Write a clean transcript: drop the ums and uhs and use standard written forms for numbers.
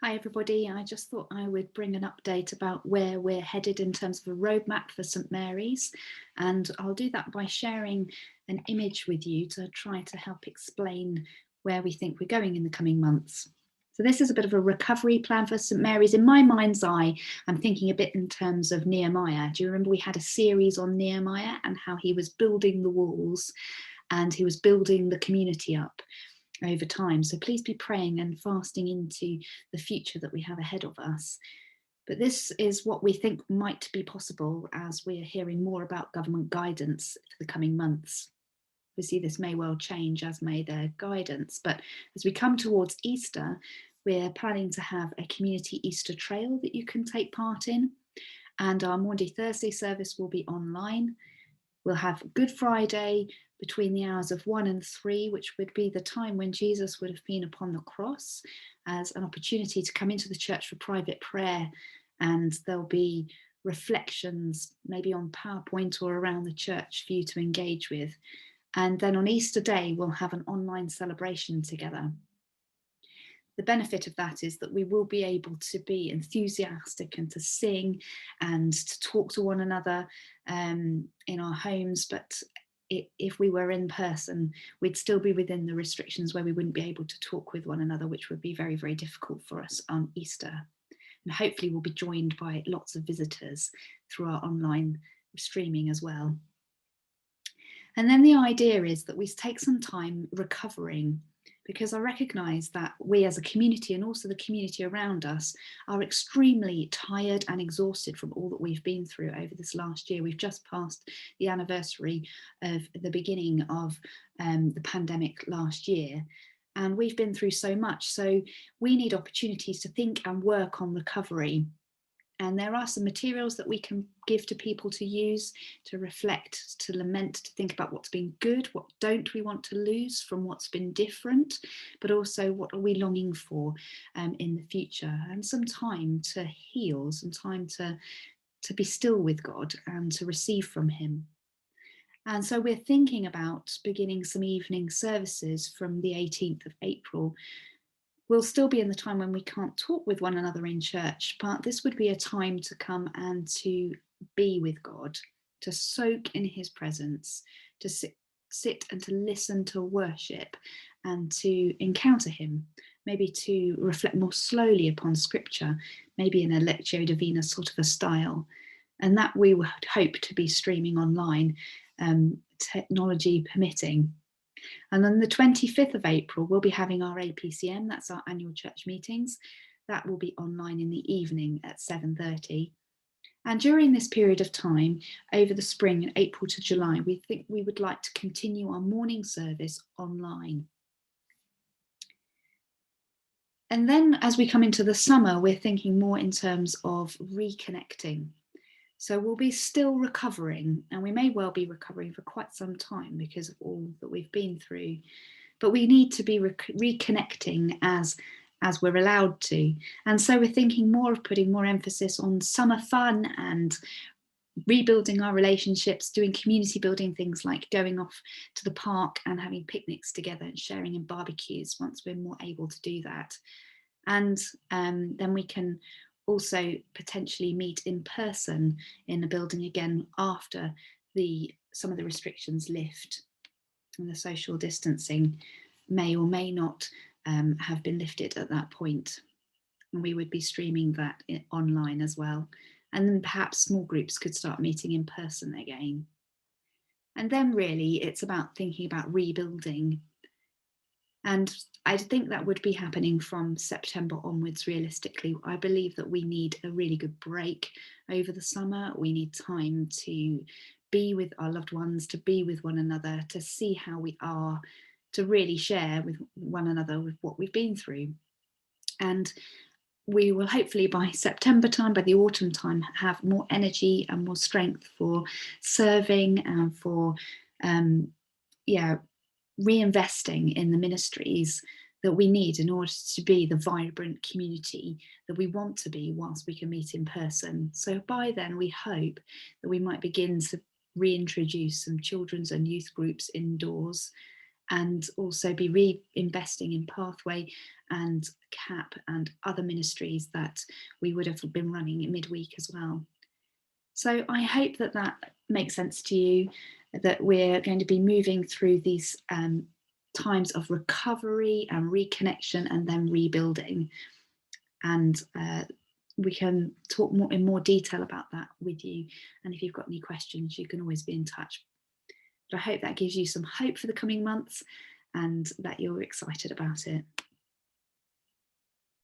Hi everybody, I just thought I would bring an update about where we're headed in terms of a roadmap for St Mary's, and I'll do that by sharing an image with you to try to help explain where we think we're going in the coming months. So this is a bit of a recovery plan for St Mary's. In my mind's eye, I'm thinking a bit in terms of Nehemiah. Do you remember we had a series on Nehemiah and how he was building the walls and he was building the community up over time? So please be praying and fasting into the future that we have ahead of us. But this is what we think might be possible as we are hearing more about government guidance for the coming months. Obviously, this may well change, as may their guidance. But as we come towards Easter, we're planning to have a community Easter trail that you can take part in. And our Maundy Thursday service will be online. We'll have Good Friday between the hours of 1 and 3, which would be the time when Jesus would have been upon the cross, as an opportunity to come into the church for private prayer. And there'll be reflections, maybe on PowerPoint or around the church for you to engage with. And then on Easter Day, we'll have an online celebration together. The benefit of that is that we will be able to be enthusiastic and to sing and to talk to one another in our homes. But if we were in person, we'd still be within the restrictions where we wouldn't be able to talk with one another, which would be very, very difficult for us on Easter. And hopefully we'll be joined by lots of visitors through our online streaming as well. And then the idea is that we take some time recovering, because I recognise that we as a community and also the community around us are extremely tired and exhausted from all that we've been through over this last year. We've just passed the anniversary of the beginning of the pandemic last year, and we've been through so much. So we need opportunities to think and work on recovery. And there are some materials that we can give to people to use, to reflect, to lament, to think about what's been good, what don't we want to lose from what's been different, but also what are we longing for in the future, and some time to heal, some time to be still with God and to receive from him. And so we're thinking about beginning some evening services from the 18th of April. We'll still be in the time when we can't talk with one another in church, but this would be a time to come and to be with God, to soak in his presence, to sit and to listen to worship and to encounter him, maybe to reflect more slowly upon scripture, maybe in a Lectio Divina sort of a style. And that we would hope to be streaming online, technology permitting. And then the 25th of April, we'll be having our APCM, that's our annual church meetings. That will be online in the evening at 7:30. And during this period of time, over the spring, April to July, we think we would like to continue our morning service online. And then as we come into the summer, we're thinking more in terms of reconnecting. So we'll be still recovering, and we may well be recovering for quite some time because of all that we've been through. But we need to be reconnecting as we're allowed to. And so we're thinking more of putting more emphasis on summer fun and rebuilding our relationships, doing community building things like going off to the park and having picnics together and sharing in barbecues once we're more able to do that. And then we can also potentially meet in person in a building again after some of the restrictions lift, and the social distancing may or may not have been lifted at that point. And we would be streaming that online as well. And then perhaps small groups could start meeting in person again. And then really it's about thinking about rebuilding. And I think that would be happening from September onwards, realistically. I believe that we need a really good break over the summer. We need time to be with our loved ones, to be with one another, to see how we are, to really share with one another with what we've been through. And we will hopefully by September time, by the autumn time, have more energy and more strength for serving and for reinvesting in the ministries that we need in order to be the vibrant community that we want to be whilst we can meet in person. So by then we hope that we might begin to reintroduce some children's and youth groups indoors, and also be reinvesting in Pathway and CAP and other ministries that we would have been running in midweek as well. So I hope that that makes sense to you, that we're going to be moving through these times of recovery and reconnection and then rebuilding. And we can talk in more detail about that with you. And if you've got any questions, you can always be in touch. But I hope that gives you some hope for the coming months and that you're excited about it.